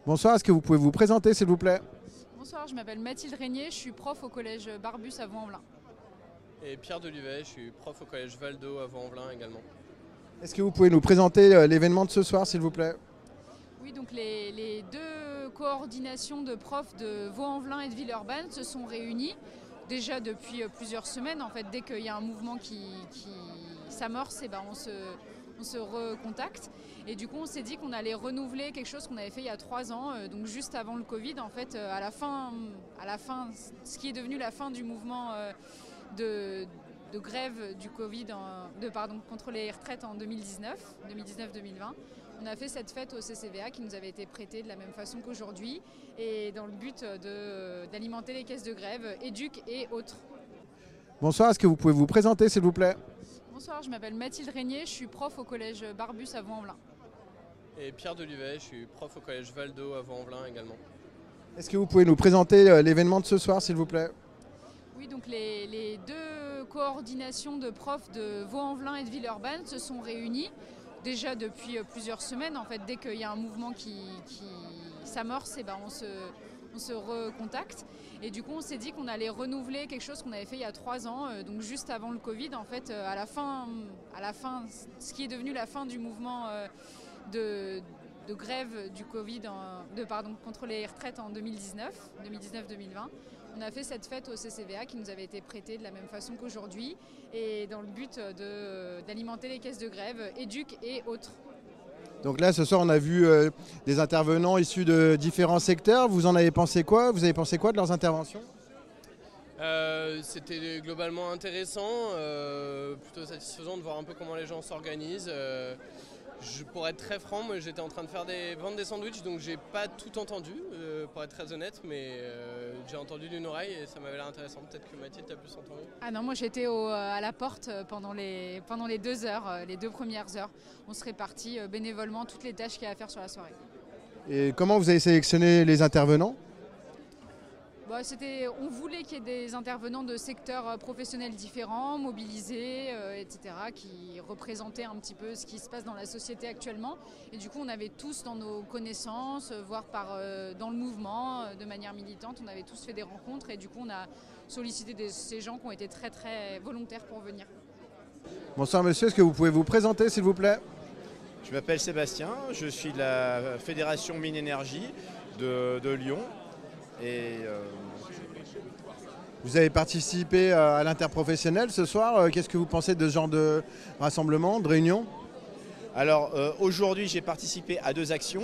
Bonsoir, est-ce que vous pouvez vous présenter s'il vous plaît? Bonsoir, je m'appelle Mathilde Régnier, je suis prof au collège Barbus à Vaux-en-Velin. Et Pierre Delivet, je suis prof au collège Valdo à Vaux-en-Velin également. Est-ce que vous pouvez nous présenter l'événement de ce soir s'il vous plaît? Oui, donc les deux coordinations de profs de Vaux-en-Velin et de Villeurbanne se sont réunies déjà depuis plusieurs semaines. En fait, dès qu'il y a un mouvement qui s'amorce, on se recontacte. Et du coup, on s'est dit qu'on allait renouveler quelque chose qu'on avait fait il y a 3 ans, donc juste avant le Covid, en fait, à la fin, ce qui est devenu la fin du mouvement de, de grève du Covid, contre les retraites en 2019-2020. On a fait cette fête au CCVA qui nous avait été prêtée de la même façon qu'aujourd'hui et dans le but d'alimenter les caisses de grève, éduc et autres. Bonsoir, est-ce que vous pouvez vous présenter s'il vous plaît? Bonsoir, je m'appelle Mathilde Régnier, je suis prof au collège Barbus à Vaux-en-Velin. Et Pierre Delivet, je suis prof au collège Valdo à Vaux-en-Velin également. Est-ce que vous pouvez nous présenter l'événement de ce soir s'il vous plaît? Oui, donc les deux coordinations de profs de Vaux-en-Velin et de Villeurbanne se sont réunies déjà depuis plusieurs semaines. En fait, dès qu'il y a un mouvement qui s'amorce, on se recontacte. Et du coup, on s'est dit qu'on allait renouveler quelque chose qu'on avait fait il y a 3 ans, donc juste avant le Covid, en fait, à la fin, ce qui est devenu la fin du mouvement de grève du Covid, contre les retraites en 2019-2020. On a fait cette fête au CCVA qui nous avait été prêtée de la même façon qu'aujourd'hui et dans le but d'alimenter les caisses de grève, éduc et autres. Donc là ce soir on a vu des intervenants issus de différents secteurs. Vous en avez pensé quoi? Vous avez pensé quoi de leurs interventions? C'était globalement intéressant, plutôt satisfaisant de voir un peu comment les gens s'organisent. Pour être très franc, moi j'étais en train de vendre des sandwichs, donc j'ai pas tout entendu, pour être très honnête, mais j'ai entendu d'une oreille et ça m'avait l'air intéressant. Peut-être que Mathilde t'as plus entendu. Ah non, moi j'étais à la porte pendant les 2 heures, les 2 premières heures. On se répartit bénévolement toutes les tâches qu'il y a à faire sur la soirée. Et comment vous avez sélectionné les intervenants? On voulait qu'il y ait des intervenants de secteurs professionnels différents, mobilisés, etc., qui représentaient un petit peu ce qui se passe dans la société actuellement. Et du coup, on avait tous dans nos connaissances, voire dans le mouvement, de manière militante, on avait tous fait des rencontres. Et du coup, on a sollicité ces gens qui ont été très, très volontaires pour venir. Bonsoir monsieur, est-ce que vous pouvez vous présenter s'il vous plaît? Je m'appelle Sébastien, je suis de la Fédération Mine Énergie de Lyon. Et Vous avez participé à l'interprofessionnel ce soir. Qu'est-ce que vous pensez de ce genre de rassemblement, de réunion? alors aujourd'hui j'ai participé à 2 actions.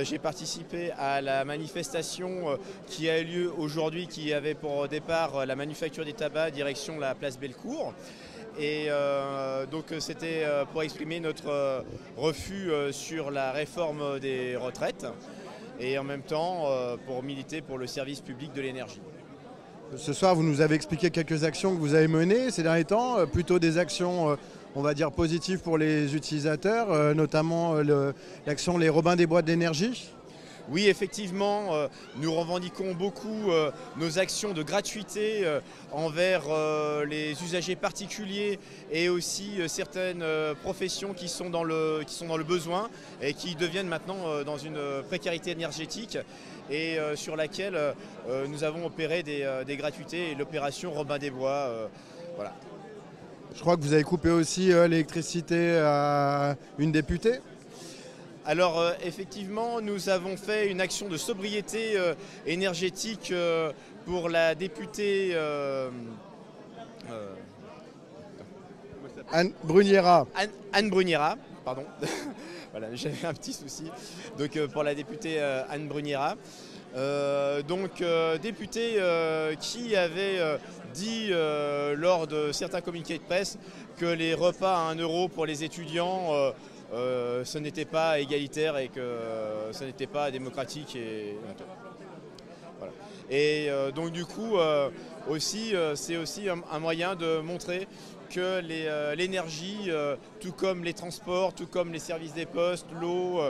J'ai participé à la manifestation qui a eu lieu aujourd'hui, qui avait pour départ la manufacture des tabacs direction la place Bellecour. Et donc c'était pour exprimer notre refus sur la réforme des retraites et en même temps pour militer pour le service public de l'énergie. Ce soir, vous nous avez expliqué quelques actions que vous avez menées ces derniers temps, plutôt des actions, on va dire, positives pour les utilisateurs, notamment l'action Les Robins des Bois de l'énergie. Oui, effectivement, nous revendiquons beaucoup nos actions de gratuité envers les usagers particuliers et aussi certaines professions qui sont dans le besoin et qui deviennent maintenant dans une précarité énergétique et sur laquelle nous avons opéré des gratuités et l'opération Robin des Bois. Voilà. Je crois que vous avez coupé aussi l'électricité à une députée. Alors effectivement, nous avons fait une action de sobriété énergétique pour la députée Anne Bruniera. Anne Bruniera, pardon. Voilà, j'avais un petit souci. Donc pour la députée Anne Bruniera. Députée qui avait dit lors de certains communiqués de presse que les repas à 1 euro pour les étudiants ce n'était pas égalitaire et que ce n'était pas démocratique. Voilà. Et donc du coup, c'est aussi un moyen de montrer que l'énergie, tout comme les transports, tout comme les services des postes, l'eau,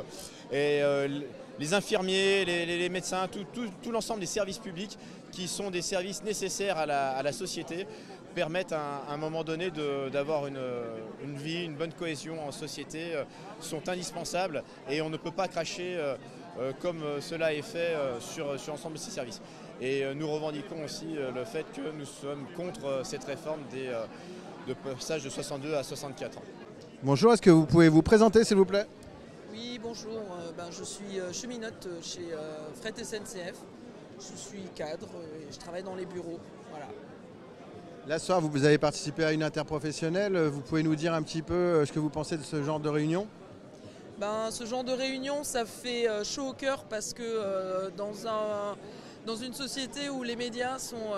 les infirmiers, les médecins, tout l'ensemble des services publics qui sont des services nécessaires à la société, permettent à un moment donné d'avoir une vie, une bonne cohésion en société, sont indispensables et on ne peut pas cracher comme cela est fait sur l'ensemble de ces services. Et nous revendiquons aussi le fait que nous sommes contre cette réforme de passage de 62 à 64 ans. Bonjour, est-ce que vous pouvez vous présenter s'il vous plaît? Oui, bonjour, je suis cheminote chez Fret SNCF. Je suis cadre et je travaille dans les bureaux. Voilà. Là ce soir, vous avez participé à une interprofessionnelle. Vous pouvez nous dire un petit peu ce que vous pensez de ce genre de réunion? Ce genre de réunion, ça fait chaud au cœur parce que dans une société où les médias sont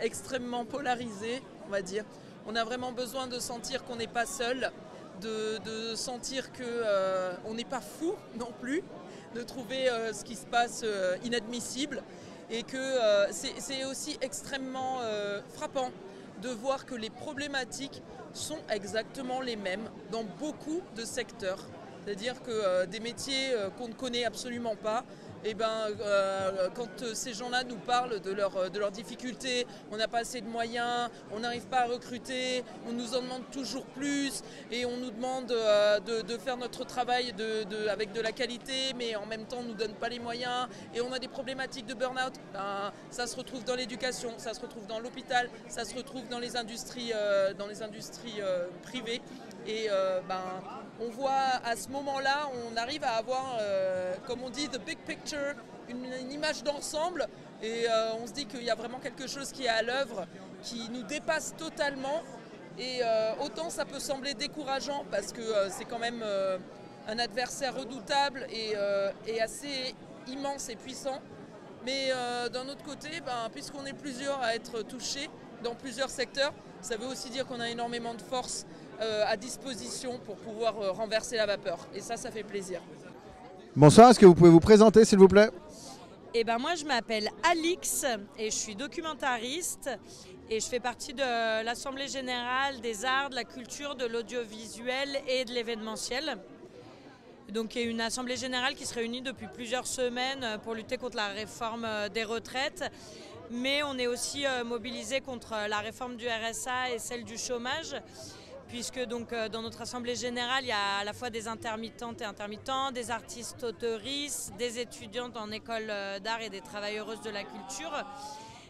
extrêmement polarisés, on va dire, on a vraiment besoin de sentir qu'on n'est pas seul, de sentir qu'on n'est pas fou non plus, de trouver ce qui se passe inadmissible. Et que c'est aussi extrêmement frappant de voir que les problématiques sont exactement les mêmes dans beaucoup de secteurs. C'est-à-dire que des métiers qu'on ne connaît absolument pas, quand ces gens-là nous parlent de leurs difficultés, on n'a pas assez de moyens, on n'arrive pas à recruter, on nous en demande toujours plus et on nous demande de faire notre travail avec de la qualité, mais en même temps on ne nous donne pas les moyens et on a des problématiques de burn-out. Ça se retrouve dans l'éducation, ça se retrouve dans l'hôpital, ça se retrouve dans les industries privées. Et on voit à ce moment-là, on arrive à avoir, comme on dit, the big picture, une image d'ensemble. Et on se dit qu'il y a vraiment quelque chose qui est à l'œuvre, qui nous dépasse totalement. Et autant ça peut sembler décourageant parce que c'est quand même un adversaire redoutable et assez immense et puissant. Mais d'un autre côté, puisqu'on est plusieurs à être touchés dans plusieurs secteurs, ça veut aussi dire qu'on a énormément de force à disposition pour pouvoir renverser la vapeur. Et ça fait plaisir. Bonsoir, est-ce que vous pouvez vous présenter s'il vous plaît? Moi je m'appelle Alix et je suis documentariste et je fais partie de l'Assemblée Générale des Arts, de la Culture, de l'Audiovisuel et de l'Événementiel. Donc il y a une Assemblée Générale qui se réunit depuis plusieurs semaines pour lutter contre la réforme des retraites. Mais on est aussi mobilisé contre la réforme du RSA et celle du chômage, puisque donc, dans notre Assemblée Générale, il y a à la fois des intermittentes et intermittents, des artistes auteuristes, des étudiantes en école d'art et des travailleuses de la culture.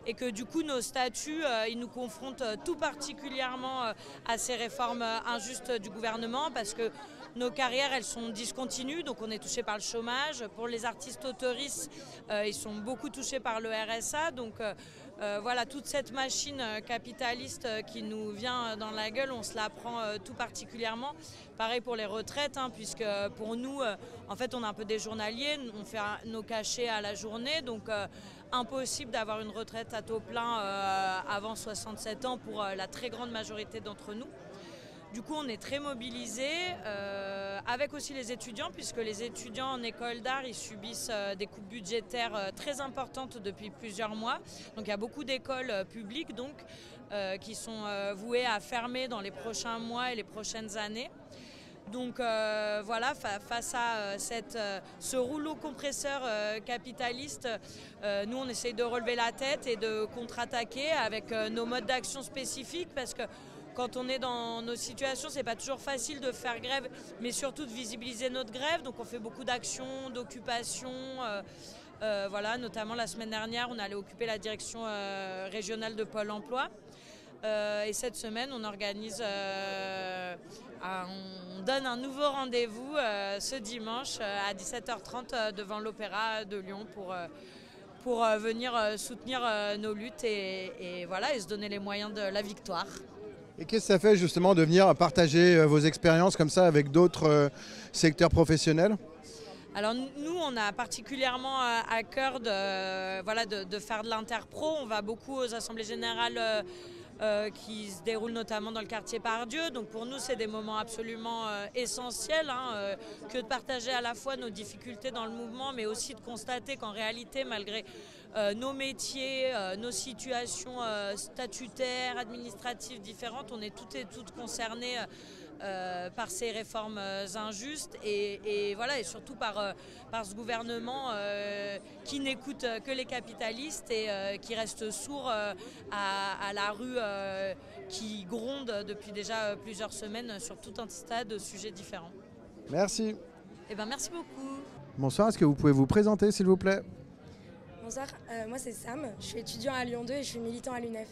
Et que du coup, nos statuts, ils nous confrontent tout particulièrement à ces réformes injustes du gouvernement, parce que nos carrières, elles sont discontinues, donc on est touché par le chômage. Pour les artistes auteuristes, ils sont beaucoup touchés par le RSA. Donc voilà, toute cette machine capitaliste qui nous vient dans la gueule, on se la prend tout particulièrement. Pareil pour les retraites, puisque pour nous, en fait, on est un peu des journaliers, on fait nos cachets à la journée, donc impossible d'avoir une retraite à taux plein avant 67 ans pour la très grande majorité d'entre nous. Du coup, on est très mobilisés, avec aussi les étudiants, puisque les étudiants en école d'art, ils subissent des coupes budgétaires très importantes depuis plusieurs mois. Donc il y a beaucoup d'écoles publiques qui sont vouées à fermer dans les prochains mois et les prochaines années. Donc voilà, face à ce rouleau compresseur capitaliste, nous on essaye de relever la tête et de contre-attaquer avec nos modes d'action spécifiques, parce que quand on est dans nos situations, c'est pas toujours facile de faire grève, mais surtout de visibiliser notre grève. Donc on fait beaucoup d'actions, d'occupations. Voilà, notamment la semaine dernière, on allait occuper la direction régionale de Pôle emploi. Et cette semaine, on organise, on donne un nouveau rendez-vous ce dimanche à 17h30 devant l'Opéra de Lyon pour venir soutenir nos luttes et se donner les moyens de la victoire. Et qu'est-ce que ça fait justement de venir partager vos expériences comme ça avec d'autres secteurs professionnels? Alors nous, on a particulièrement à cœur de faire de l'interpro. On va beaucoup aux assemblées générales qui se déroulent notamment dans le quartier Pardieu. Donc pour nous, c'est des moments absolument essentiels que de partager à la fois nos difficultés dans le mouvement, mais aussi de constater qu'en réalité, malgré nos métiers, nos situations statutaires, administratives différentes, on est toutes et toutes concernés par ces réformes injustes et surtout par ce gouvernement qui n'écoute que les capitalistes et qui reste sourd à la rue qui gronde depuis déjà plusieurs semaines sur tout un tas de sujets différents. Merci. Merci beaucoup. Bonsoir, est-ce que vous pouvez vous présenter s'il vous plaît? Bonsoir, moi c'est Sam, je suis étudiant à Lyon 2 et je suis militant à l'UNEF.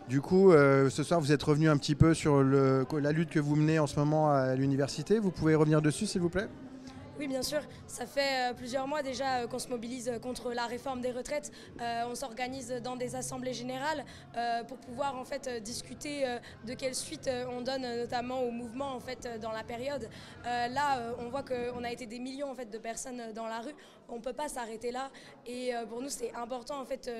Du coup, ce soir vous êtes revenu un petit peu sur la lutte que vous menez en ce moment à l'université. Vous pouvez revenir dessus s'il vous plaît? Oui, bien sûr, ça fait plusieurs mois déjà qu'on se mobilise contre la réforme des retraites. On s'organise dans des assemblées générales pour pouvoir en fait discuter de quelle suite on donne notamment au mouvement en fait dans la période. Là, on voit qu'on a été des millions en fait de personnes dans la rue. On ne peut pas s'arrêter là et pour nous c'est important en fait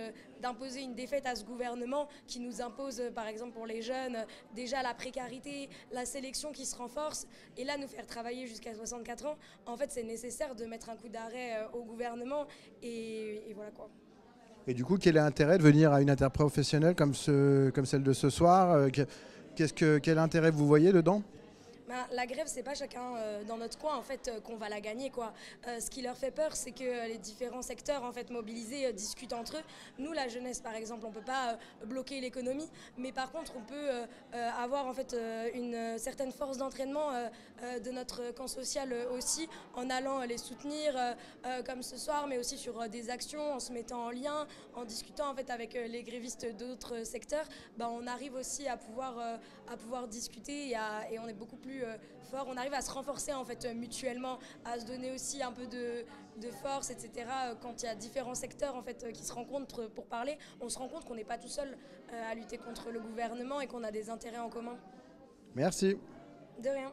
d'imposer une défaite à ce gouvernement qui nous impose par exemple pour les jeunes déjà la précarité, la sélection qui se renforce et là nous faire travailler jusqu'à 64 ans. En fait c'est nécessaire de mettre un coup d'arrêt au gouvernement et voilà quoi. Et du coup, quel est l'intérêt de venir à une interprofessionnelle comme celle de ce soir? Quel intérêt vous voyez dedans? La grève, c'est pas chacun dans notre coin en fait qu'on va la gagner quoi. Ce qui leur fait peur, c'est que les différents secteurs en fait mobilisés discutent entre eux. Nous, la jeunesse par exemple, on peut pas bloquer l'économie, mais par contre, on peut avoir en fait une certaine force d'entraînement de notre camp social aussi, en allant les soutenir comme ce soir, mais aussi sur des actions, en se mettant en lien, en discutant en fait avec les grévistes d'autres secteurs. On arrive aussi à pouvoir discuter et on est beaucoup plus fort, on arrive à se renforcer en fait mutuellement, à se donner aussi un peu de force, etc. Quand il y a différents secteurs en fait qui se rencontrent pour parler, on se rend compte qu'on n'est pas tout seul à lutter contre le gouvernement et qu'on a des intérêts en commun. Merci. De rien.